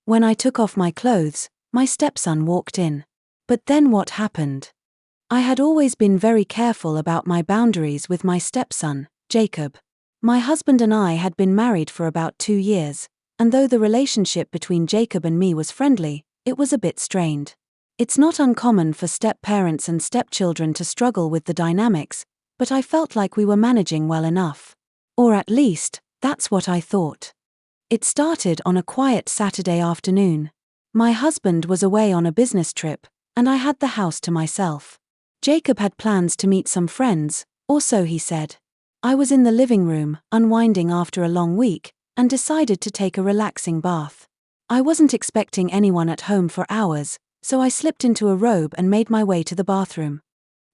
When I took off my clothes, my stepson walked in. But then what happened? I had always been very careful about my boundaries with my stepson, Jacob. My husband and I had been married for about 2 years, and though the relationship between Jacob and me was friendly, it was a bit strained. It's not uncommon for step-parents and stepchildren to struggle with the dynamics, but I felt like we were managing well enough. Or at least, that's what I thought. It started on a quiet Saturday afternoon. My husband was away on a business trip, and I had the house to myself. Jacob had plans to meet some friends, or so he said. I was in the living room, unwinding after a long week, and decided to take a relaxing bath. I wasn't expecting anyone at home for hours, so I slipped into a robe and made my way to the bathroom.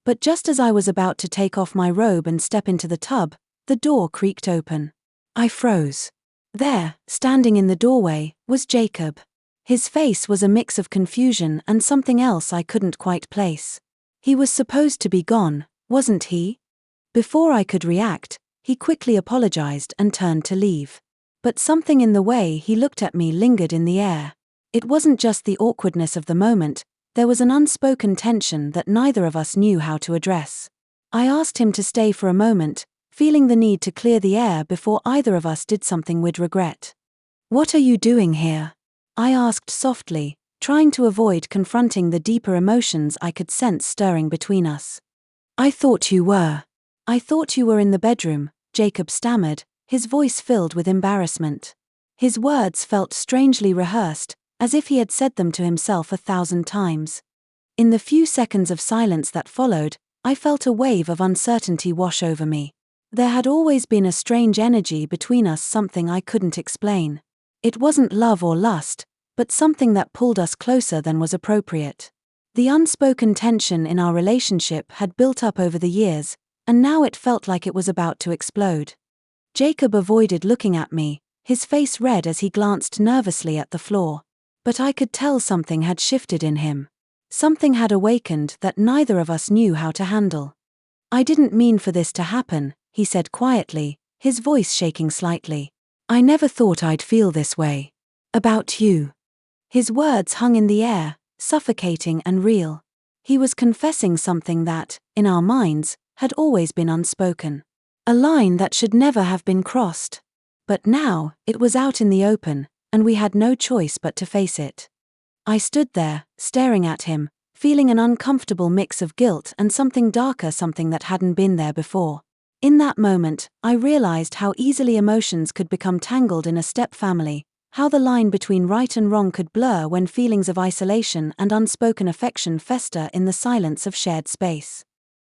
But just as I was about to take off my robe and step into the tub, the door creaked open. I froze. There, standing in the doorway, was Jacob. His face was a mix of confusion and something else I couldn't quite place. He was supposed to be gone, wasn't he? Before I could react, he quickly apologized and turned to leave. But something in the way he looked at me lingered in the air. It wasn't just the awkwardness of the moment, there was an unspoken tension that neither of us knew how to address. I asked him to stay for a moment, feeling the need to clear the air before either of us did something we'd regret. "What are you doing here?" I asked softly, trying to avoid confronting the deeper emotions I could sense stirring between us. "I thought you were in the bedroom," Jacob stammered, his voice filled with embarrassment. His words felt strangely rehearsed, as if he had said them to himself 1,000 times. In the few seconds of silence that followed, I felt a wave of uncertainty wash over me. There had always been a strange energy between us, something I couldn't explain. It wasn't love or lust, but something that pulled us closer than was appropriate. The unspoken tension in our relationship had built up over the years, and now it felt like it was about to explode. Jacob avoided looking at me, his face red as he glanced nervously at the floor. But I could tell something had shifted in him. Something had awakened that neither of us knew how to handle. "I didn't mean for this to happen," he said quietly, his voice shaking slightly. "I never thought I'd feel this way. About you." His words hung in the air, suffocating and real. He was confessing something that, in our minds, had always been unspoken. A line that should never have been crossed. But now, it was out in the open, and we had no choice but to face it. I stood there, staring at him, feeling an uncomfortable mix of guilt and something darker, something that hadn't been there before. In that moment, I realized how easily emotions could become tangled in a step family, how the line between right and wrong could blur when feelings of isolation and unspoken affection fester in the silence of shared space.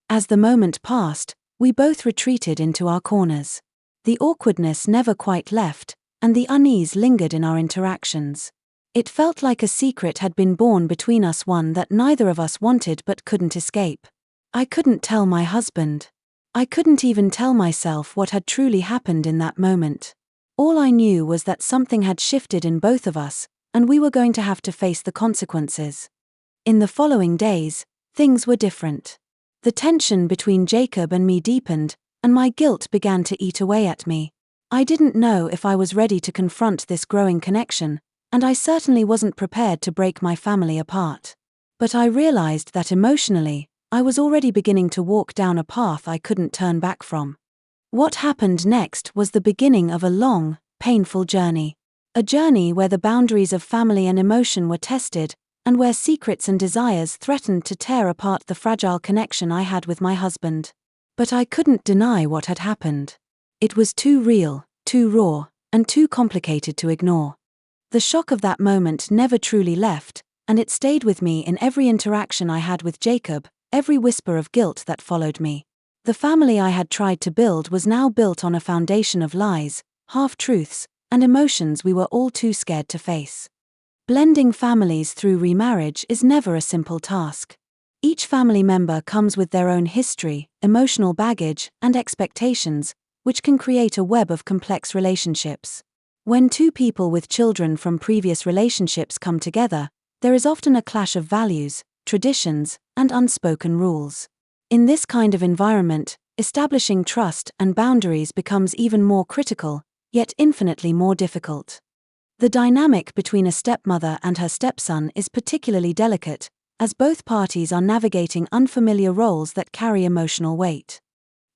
As the moment passed, we both retreated into our corners. The awkwardness never quite left, and the unease lingered in our interactions. It felt like a secret had been born between us, one that neither of us wanted but couldn't escape. I couldn't tell my husband. I couldn't even tell myself what had truly happened in that moment. All I knew was that something had shifted in both of us, and we were going to have to face the consequences. In the following days, things were different. The tension between Jacob and me deepened, and my guilt began to eat away at me. I didn't know if I was ready to confront this growing connection, and I certainly wasn't prepared to break my family apart. But I realized that emotionally, I was already beginning to walk down a path I couldn't turn back from. What happened next was the beginning of a long, painful journey. A journey where the boundaries of family and emotion were tested, and where secrets and desires threatened to tear apart the fragile connection I had with my husband. But I couldn't deny what had happened. It was too real, too raw, and too complicated to ignore. The shock of that moment never truly left, and it stayed with me in every interaction I had with Jacob, every whisper of guilt that followed me. The family I had tried to build was now built on a foundation of lies, half-truths, and emotions we were all too scared to face. Blending families through remarriage is never a simple task. Each family member comes with their own history, emotional baggage, and expectations, which can create a web of complex relationships. When two people with children from previous relationships come together, there is often a clash of values, traditions, and unspoken rules. In this kind of environment, establishing trust and boundaries becomes even more critical, yet infinitely more difficult. The dynamic between a stepmother and her stepson is particularly delicate, as both parties are navigating unfamiliar roles that carry emotional weight.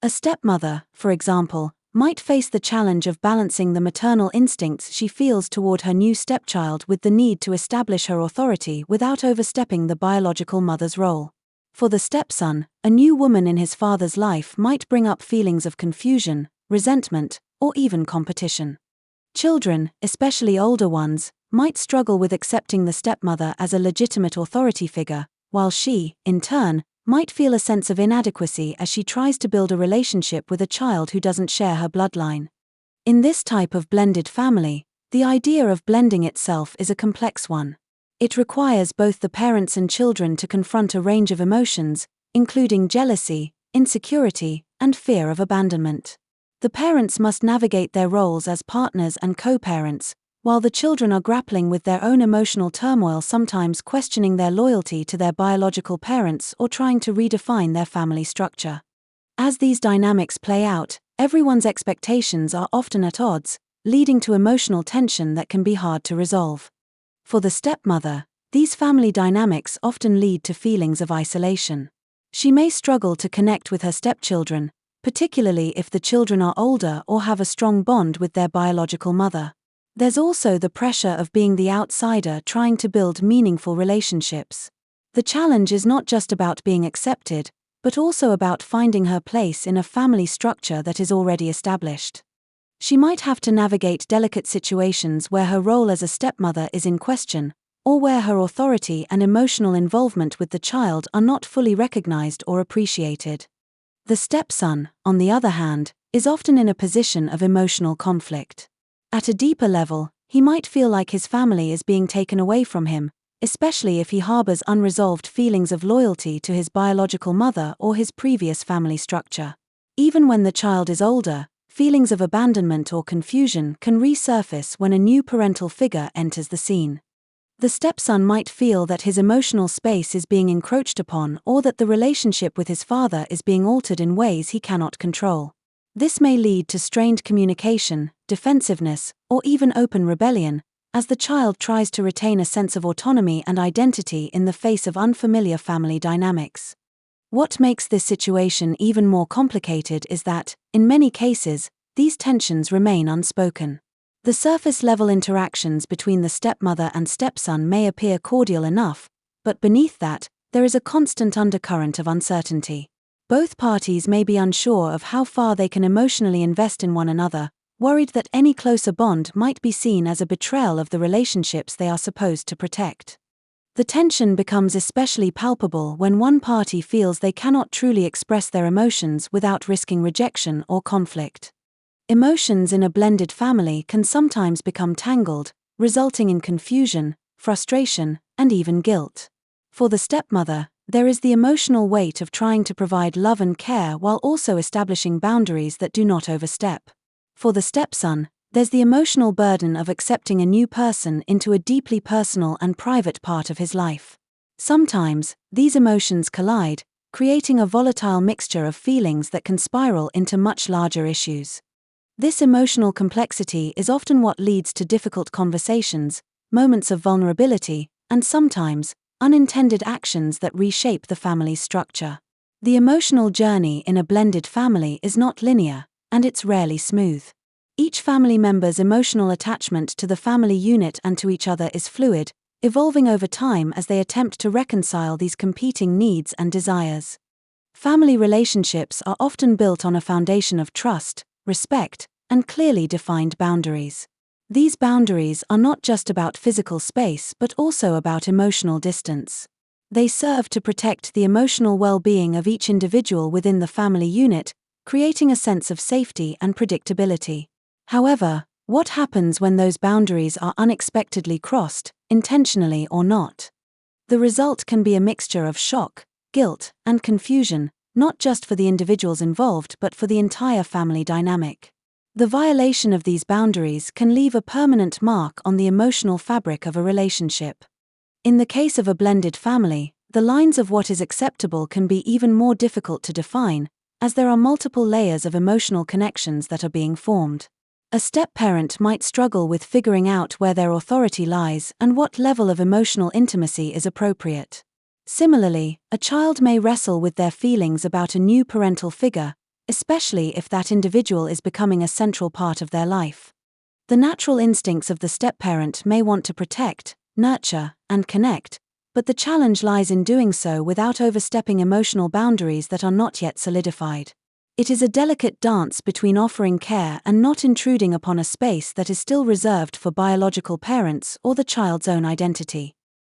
A stepmother, for example, might face the challenge of balancing the maternal instincts she feels toward her new stepchild with the need to establish her authority without overstepping the biological mother's role. For the stepson, a new woman in his father's life might bring up feelings of confusion, resentment, or even competition. Children, especially older ones, might struggle with accepting the stepmother as a legitimate authority figure, while she, in turn, might feel a sense of inadequacy as she tries to build a relationship with a child who doesn't share her bloodline. In this type of blended family, the idea of blending itself is a complex one. It requires both the parents and children to confront a range of emotions, including jealousy, insecurity, and fear of abandonment. The parents must navigate their roles as partners and co-parents, while the children are grappling with their own emotional turmoil, sometimes questioning their loyalty to their biological parents or trying to redefine their family structure. As these dynamics play out, everyone's expectations are often at odds, leading to emotional tension that can be hard to resolve. For the stepmother, these family dynamics often lead to feelings of isolation. She may struggle to connect with her stepchildren, particularly if the children are older or have a strong bond with their biological mother. There's also the pressure of being the outsider trying to build meaningful relationships. The challenge is not just about being accepted, but also about finding her place in a family structure that is already established. She might have to navigate delicate situations where her role as a stepmother is in question, or where her authority and emotional involvement with the child are not fully recognized or appreciated. The stepson, on the other hand, is often in a position of emotional conflict. At a deeper level, he might feel like his family is being taken away from him, especially if he harbors unresolved feelings of loyalty to his biological mother or his previous family structure. Even when the child is older, feelings of abandonment or confusion can resurface when a new parental figure enters the scene. The stepson might feel that his emotional space is being encroached upon or that the relationship with his father is being altered in ways he cannot control. This may lead to strained communication, defensiveness, or even open rebellion, as the child tries to retain a sense of autonomy and identity in the face of unfamiliar family dynamics. What makes this situation even more complicated is that, in many cases, these tensions remain unspoken. The surface-level interactions between the stepmother and stepson may appear cordial enough, but beneath that, there is a constant undercurrent of uncertainty. Both parties may be unsure of how far they can emotionally invest in one another, worried that any closer bond might be seen as a betrayal of the relationships they are supposed to protect. The tension becomes especially palpable when one party feels they cannot truly express their emotions without risking rejection or conflict. Emotions in a blended family can sometimes become tangled, resulting in confusion, frustration, and even guilt. For the stepmother, there is the emotional weight of trying to provide love and care while also establishing boundaries that do not overstep. For the stepson, there's the emotional burden of accepting a new person into a deeply personal and private part of his life. Sometimes, these emotions collide, creating a volatile mixture of feelings that can spiral into much larger issues. This emotional complexity is often what leads to difficult conversations, moments of vulnerability, and sometimes, unintended actions that reshape the family's structure. The emotional journey in a blended family is not linear, and it's rarely smooth. Each family member's emotional attachment to the family unit and to each other is fluid, evolving over time as they attempt to reconcile these competing needs and desires. Family relationships are often built on a foundation of trust, respect, and clearly defined boundaries. These boundaries are not just about physical space but also about emotional distance. They serve to protect the emotional well-being of each individual within the family unit, creating a sense of safety and predictability. However, what happens when those boundaries are unexpectedly crossed, intentionally or not? The result can be a mixture of shock, guilt, and confusion, not just for the individuals involved but for the entire family dynamic. The violation of these boundaries can leave a permanent mark on the emotional fabric of a relationship. In the case of a blended family, the lines of what is acceptable can be even more difficult to define, as there are multiple layers of emotional connections that are being formed. A step-parent might struggle with figuring out where their authority lies and what level of emotional intimacy is appropriate. Similarly, a child may wrestle with their feelings about a new parental figure, especially if that individual is becoming a central part of their life. The natural instincts of the step-parent may want to protect, nurture, and connect, but the challenge lies in doing so without overstepping emotional boundaries that are not yet solidified. It is a delicate dance between offering care and not intruding upon a space that is still reserved for biological parents or the child's own identity.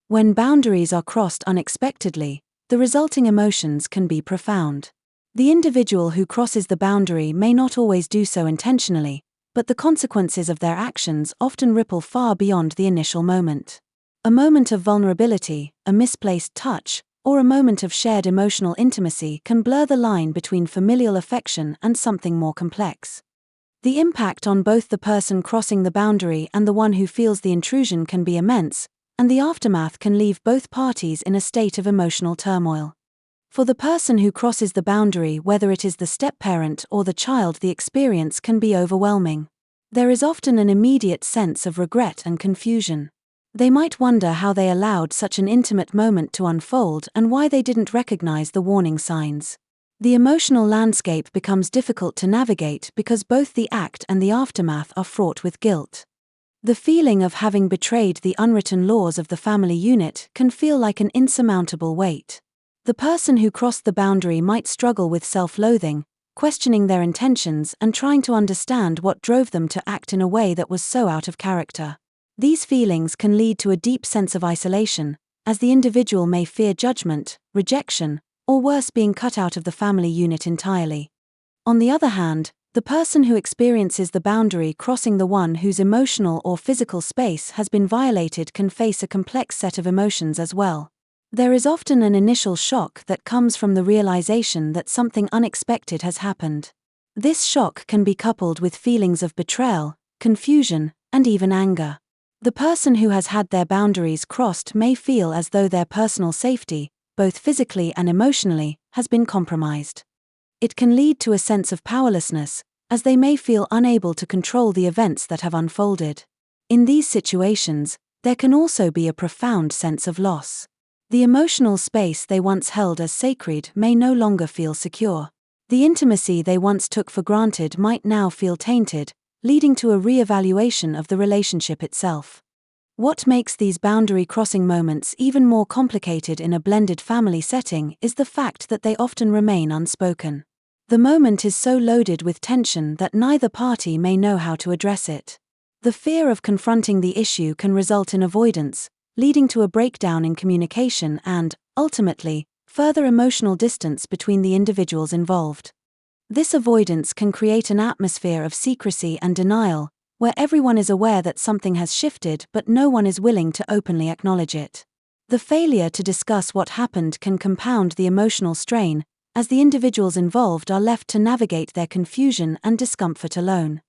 When boundaries are crossed unexpectedly, the resulting emotions can be profound. The individual who crosses the boundary may not always do so intentionally, but the consequences of their actions often ripple far beyond the initial moment. A moment of vulnerability, a misplaced touch, or a moment of shared emotional intimacy can blur the line between familial affection and something more complex. The impact on both the person crossing the boundary and the one who feels the intrusion can be immense, and the aftermath can leave both parties in a state of emotional turmoil. For the person who crosses the boundary, whether it is the step-parent or the child, the experience can be overwhelming. There is often an immediate sense of regret and confusion. They might wonder how they allowed such an intimate moment to unfold and why they didn't recognize the warning signs. The emotional landscape becomes difficult to navigate because both the act and the aftermath are fraught with guilt. The feeling of having betrayed the unwritten laws of the family unit can feel like an insurmountable weight. The person who crossed the boundary might struggle with self-loathing, questioning their intentions and trying to understand what drove them to act in a way that was so out of character. These feelings can lead to a deep sense of isolation, as the individual may fear judgment, rejection, or worse, being cut out of the family unit entirely. On the other hand, the person who experiences the boundary crossing the one whose emotional or physical space has been violated can face a complex set of emotions as well. There is often an initial shock that comes from the realization that something unexpected has happened. This shock can be coupled with feelings of betrayal, confusion, and even anger. The person who has had their boundaries crossed may feel as though their personal safety, both physically and emotionally, has been compromised. It can lead to a sense of powerlessness, as they may feel unable to control the events that have unfolded. In these situations, there can also be a profound sense of loss. The emotional space they once held as sacred may no longer feel secure. The intimacy they once took for granted might now feel tainted, leading to a re-evaluation of the relationship itself. What makes these boundary-crossing moments even more complicated in a blended family setting is the fact that they often remain unspoken. The moment is so loaded with tension that neither party may know how to address it. The fear of confronting the issue can result in avoidance, leading to a breakdown in communication and, ultimately, further emotional distance between the individuals involved. This avoidance can create an atmosphere of secrecy and denial, where everyone is aware that something has shifted but no one is willing to openly acknowledge it. The failure to discuss what happened can compound the emotional strain, as the individuals involved are left to navigate their confusion and discomfort alone.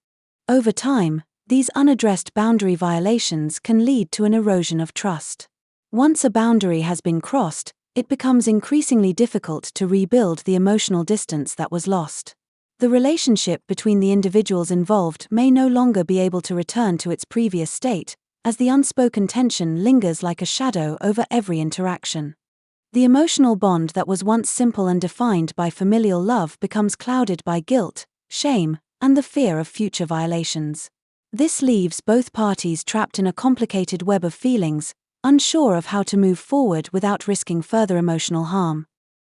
Over time, these unaddressed boundary violations can lead to an erosion of trust. Once a boundary has been crossed, it becomes increasingly difficult to rebuild the emotional distance that was lost. The relationship between the individuals involved may no longer be able to return to its previous state, as the unspoken tension lingers like a shadow over every interaction. The emotional bond that was once simple and defined by familial love becomes clouded by guilt, shame, and the fear of future violations. This leaves both parties trapped in a complicated web of feelings, unsure of how to move forward without risking further emotional harm.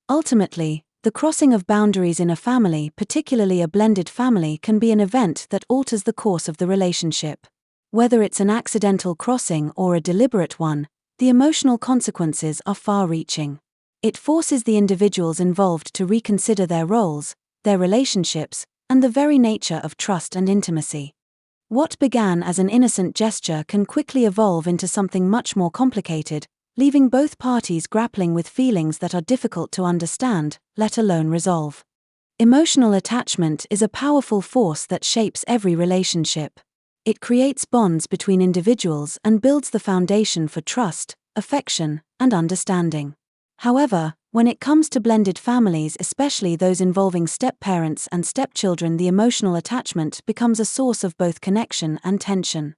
Ultimately, the crossing of boundaries in a family, particularly a blended family, can be an event that alters the course of the relationship. Whether it's an accidental crossing or a deliberate one, the emotional consequences are far-reaching. It forces the individuals involved to reconsider their roles, their relationships, and the very nature of trust and intimacy. What began as an innocent gesture can quickly evolve into something much more complicated, leaving both parties grappling with feelings that are difficult to understand, let alone resolve. Emotional attachment is a powerful force that shapes every relationship. It creates bonds between individuals and builds the foundation for trust, affection, and understanding. However, When it comes to blended families, especially those involving step-parents and stepchildren, the emotional attachment becomes a source of both connection and tension.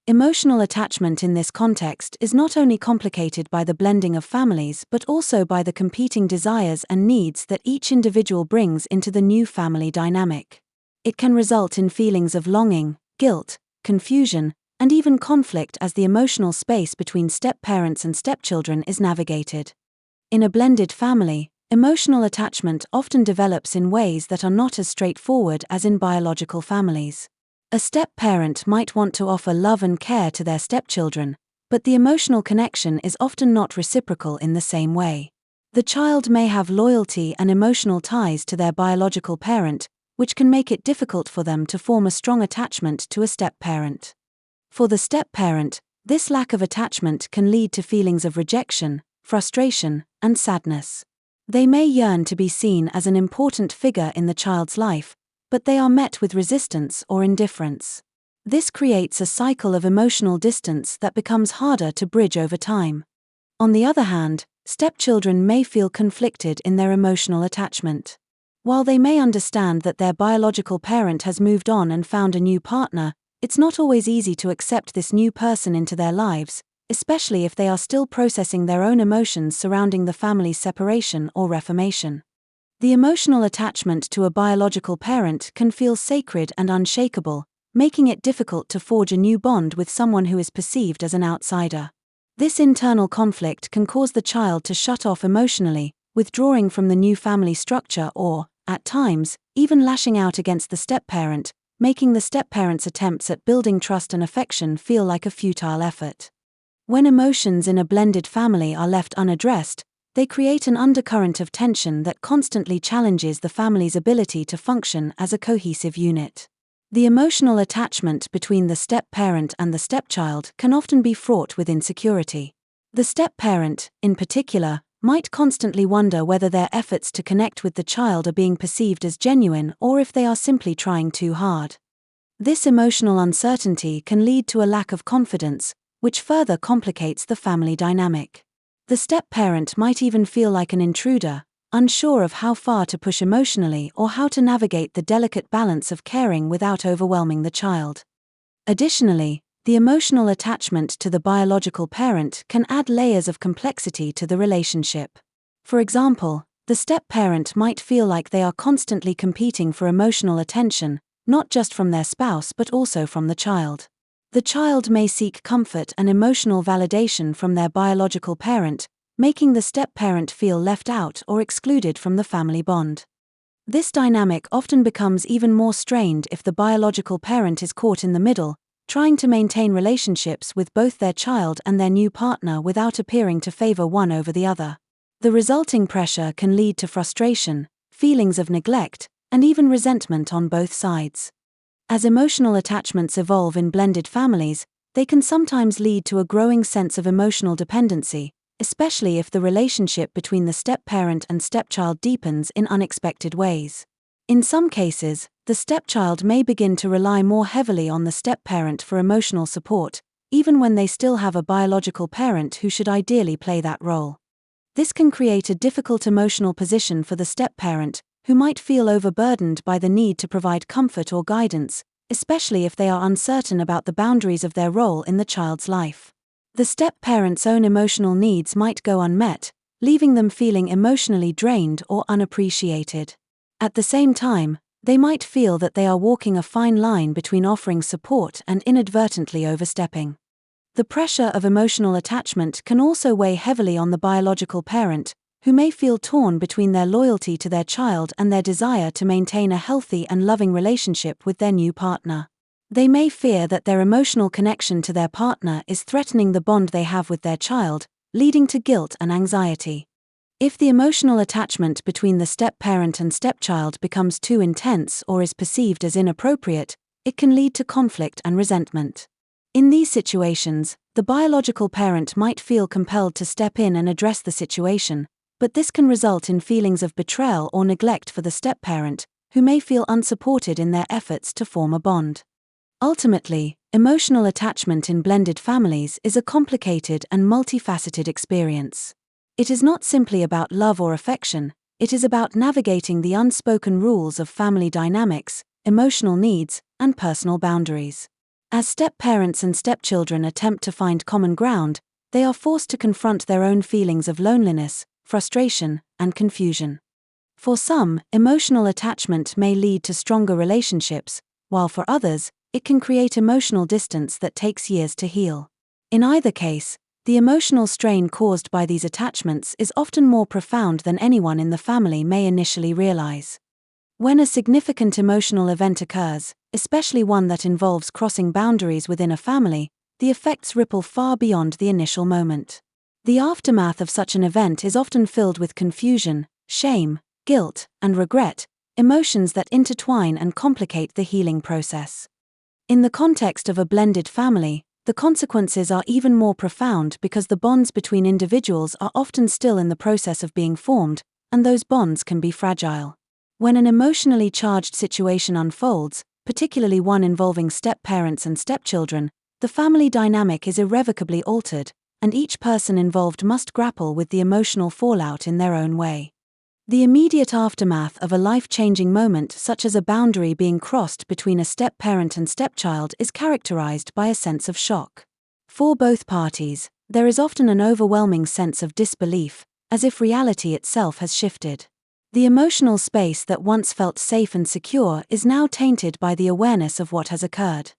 Emotional attachment in this context is not only complicated by the blending of families but also by the competing desires and needs that each individual brings into the new family dynamic. It can result in feelings of longing, guilt, confusion, and even conflict as the emotional space between step-parents and stepchildren is navigated. In a blended family, emotional attachment often develops in ways that are not as straightforward as in biological families. A step-parent might want to offer love and care to their stepchildren, but the emotional connection is often not reciprocal in the same way. The child may have loyalty and emotional ties to their biological parent, which can make it difficult for them to form a strong attachment to a step-parent. For the step-parent, this lack of attachment can lead to feelings of rejection, frustration, and sadness. They may yearn to be seen as an important figure in the child's life, but they are met with resistance or indifference. This creates a cycle of emotional distance that becomes harder to bridge over time. On the other hand, stepchildren may feel conflicted in their emotional attachment. While they may understand that their biological parent has moved on and found a new partner, it's not always easy to accept this new person into their lives, especially if they are still processing their own emotions surrounding the family's separation or reformation. The emotional attachment to a biological parent can feel sacred and unshakable, making it difficult to forge a new bond with someone who is perceived as an outsider. This internal conflict can cause the child to shut off emotionally, withdrawing from the new family structure or, at times, even lashing out against the step-parent, making the step-parent's attempts at building trust and affection feel like a futile effort. When emotions in a blended family are left unaddressed, they create an undercurrent of tension that constantly challenges the family's ability to function as a cohesive unit. The emotional attachment between the step-parent and the stepchild can often be fraught with insecurity. The step-parent, in particular, might constantly wonder whether their efforts to connect with the child are being perceived as genuine or if they are simply trying too hard. This emotional uncertainty can lead to a lack of confidence, which further complicates the family dynamic. The step-parent might even feel like an intruder, unsure of how far to push emotionally or how to navigate the delicate balance of caring without overwhelming the child. Additionally, the emotional attachment to the biological parent can add layers of complexity to the relationship. For example, the step-parent might feel like they are constantly competing for emotional attention, not just from their spouse but also from the child. The child may seek comfort and emotional validation from their biological parent, making the step-parent feel left out or excluded from the family bond. This dynamic often becomes even more strained if the biological parent is caught in the middle, trying to maintain relationships with both their child and their new partner without appearing to favor one over the other. The resulting pressure can lead to frustration, feelings of neglect, and even resentment on both sides. As emotional attachments evolve in blended families, they can sometimes lead to a growing sense of emotional dependency, especially if the relationship between the step-parent and stepchild deepens in unexpected ways. In some cases, the stepchild may begin to rely more heavily on the step-parent for emotional support, even when they still have a biological parent who should ideally play that role. This can create a difficult emotional position for the step-parent, who might feel overburdened by the need to provide comfort or guidance, especially if they are uncertain about the boundaries of their role in the child's life. The step-parent's own emotional needs might go unmet, leaving them feeling emotionally drained or unappreciated. At the same time, they might feel that they are walking a fine line between offering support and inadvertently overstepping. The pressure of emotional attachment can also weigh heavily on the biological parent, who may feel torn between their loyalty to their child and their desire to maintain a healthy and loving relationship with their new partner. They may fear that their emotional connection to their partner is threatening the bond they have with their child, leading to guilt and anxiety. If the emotional attachment between the step-parent and stepchild becomes too intense or is perceived as inappropriate, it can lead to conflict and resentment. In these situations, the biological parent might feel compelled to step in and address the situation, but this can result in feelings of betrayal or neglect for the step-parent, who may feel unsupported in their efforts to form a bond. Ultimately, emotional attachment in blended families is a complicated and multifaceted experience. It is not simply about love or affection, it is about navigating the unspoken rules of family dynamics, emotional needs, and personal boundaries. As step-parents and stepchildren attempt to find common ground, they are forced to confront their own feelings of loneliness, frustration, and confusion. For some, emotional attachment may lead to stronger relationships, while for others, it can create emotional distance that takes years to heal. In either case, the emotional strain caused by these attachments is often more profound than anyone in the family may initially realize. When a significant emotional event occurs, especially one that involves crossing boundaries within a family, the effects ripple far beyond the initial moment. The aftermath of such an event is often filled with confusion, shame, guilt, and regret, emotions that intertwine and complicate the healing process. In the context of a blended family, the consequences are even more profound because the bonds between individuals are often still in the process of being formed, and those bonds can be fragile. When an emotionally charged situation unfolds, particularly one involving step-parents and stepchildren, the family dynamic is irrevocably altered, and each person involved must grapple with the emotional fallout in their own way. The immediate aftermath of a life-changing moment such as a boundary being crossed between a step-parent and stepchild is characterized by a sense of shock. For both parties, there is often an overwhelming sense of disbelief, as if reality itself has shifted. The emotional space that once felt safe and secure is now tainted by the awareness of what has occurred.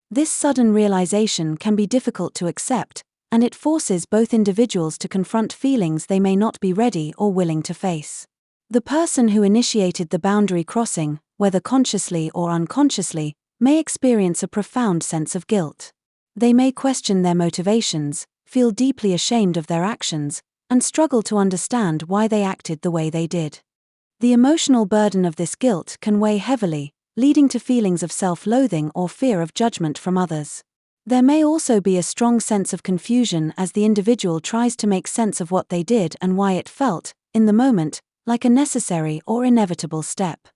This sudden realization can be difficult to accept, and it forces both individuals to confront feelings they may not be ready or willing to face. The person who initiated the boundary crossing, whether consciously or unconsciously, may experience a profound sense of guilt. They may question their motivations, feel deeply ashamed of their actions, and struggle to understand why they acted the way they did. The emotional burden of this guilt can weigh heavily, leading to feelings of self-loathing or fear of judgment from others. There may also be a strong sense of confusion as the individual tries to make sense of what they did and why it felt, in the moment, like a necessary or inevitable step.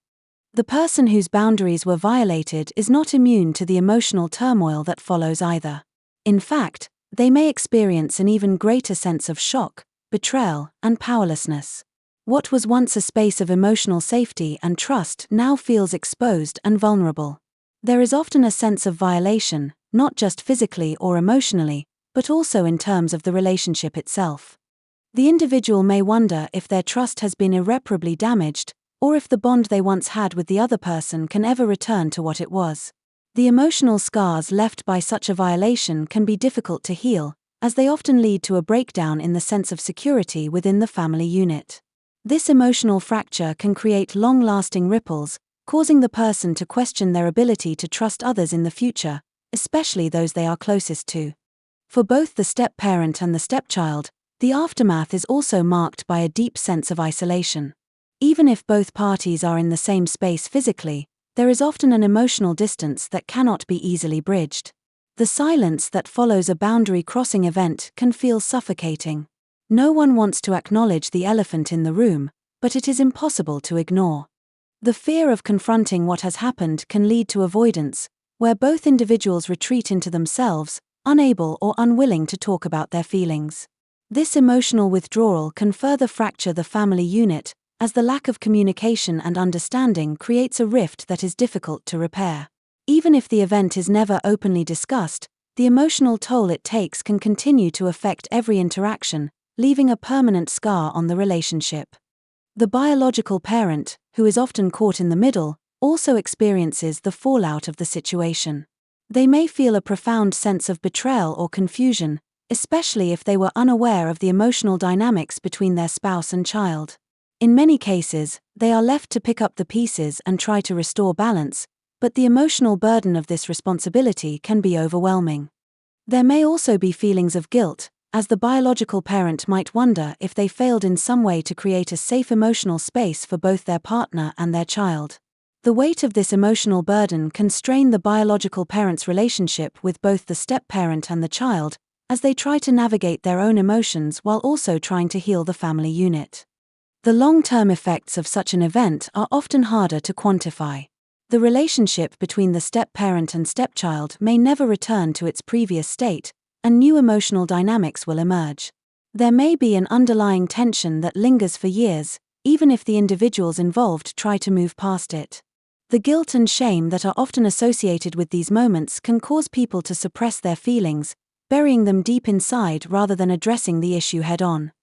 The person whose boundaries were violated is not immune to the emotional turmoil that follows either. In fact, they may experience an even greater sense of shock, betrayal, and powerlessness. What was once a space of emotional safety and trust now feels exposed and vulnerable. There is often a sense of violation, not just physically or emotionally, but also in terms of the relationship itself. The individual may wonder if their trust has been irreparably damaged, or if the bond they once had with the other person can ever return to what it was. The emotional scars left by such a violation can be difficult to heal, as they often lead to a breakdown in the sense of security within the family unit. This emotional fracture can create long-lasting ripples, causing the person to question their ability to trust others in the future, especially those they are closest to. For both the step-parent and the stepchild, the aftermath is also marked by a deep sense of isolation. Even if both parties are in the same space physically, there is often an emotional distance that cannot be easily bridged. The silence that follows a boundary-crossing event can feel suffocating. No one wants to acknowledge the elephant in the room, but it is impossible to ignore. The fear of confronting what has happened can lead to avoidance, where both individuals retreat into themselves, unable or unwilling to talk about their feelings. This emotional withdrawal can further fracture the family unit, as the lack of communication and understanding creates a rift that is difficult to repair. Even if the event is never openly discussed, the emotional toll it takes can continue to affect every interaction, leaving a permanent scar on the relationship. The biological parent, who is often caught in the middle, also experiences the fallout of the situation. They may feel a profound sense of betrayal or confusion, especially if they were unaware of the emotional dynamics between their spouse and child. In many cases, they are left to pick up the pieces and try to restore balance, but the emotional burden of this responsibility can be overwhelming. There may also be feelings of guilt, as the biological parent might wonder if they failed in some way to create a safe emotional space for both their partner and their child. The weight of this emotional burden can strain the biological parent's relationship with both the step-parent and the child, as they try to navigate their own emotions while also trying to heal the family unit. The long-term effects of such an event are often harder to quantify. The relationship between the step-parent and stepchild may never return to its previous state, and new emotional dynamics will emerge. There may be an underlying tension that lingers for years, even if the individuals involved try to move past it. The guilt and shame that are often associated with these moments can cause people to suppress their feelings, burying them deep inside rather than addressing the issue head-on.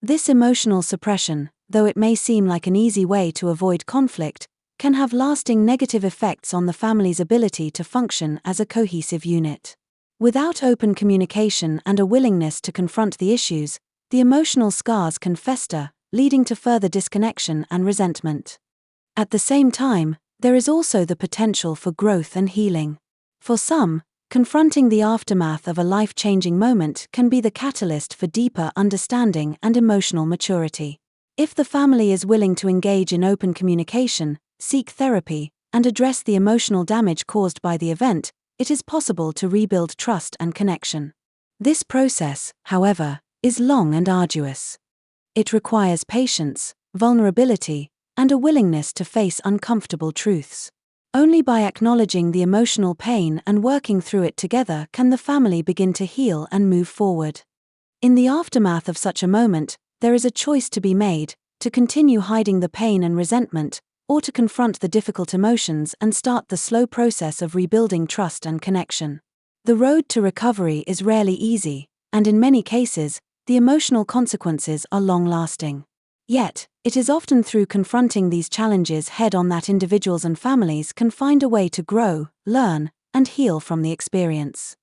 This emotional suppression, though it may seem like an easy way to avoid conflict, can have lasting negative effects on the family's ability to function as a cohesive unit. Without open communication and a willingness to confront the issues, the emotional scars can fester, leading to further disconnection and resentment. At the same time, there is also the potential for growth and healing. For some, confronting the aftermath of a life-changing moment can be the catalyst for deeper understanding and emotional maturity. If the family is willing to engage in open communication, seek therapy, and address the emotional damage caused by the event, it is possible to rebuild trust and connection. This process, however, is long and arduous. It requires patience, vulnerability, and a willingness to face uncomfortable truths. Only by acknowledging the emotional pain and working through it together can the family begin to heal and move forward. In the aftermath of such a moment, there is a choice to be made: to continue hiding the pain and resentment, or to confront the difficult emotions and start the slow process of rebuilding trust and connection. The road to recovery is rarely easy, and in many cases, the emotional consequences are long-lasting. Yet, it is often through confronting these challenges head-on that individuals and families can find a way to grow, learn, and heal from the experience.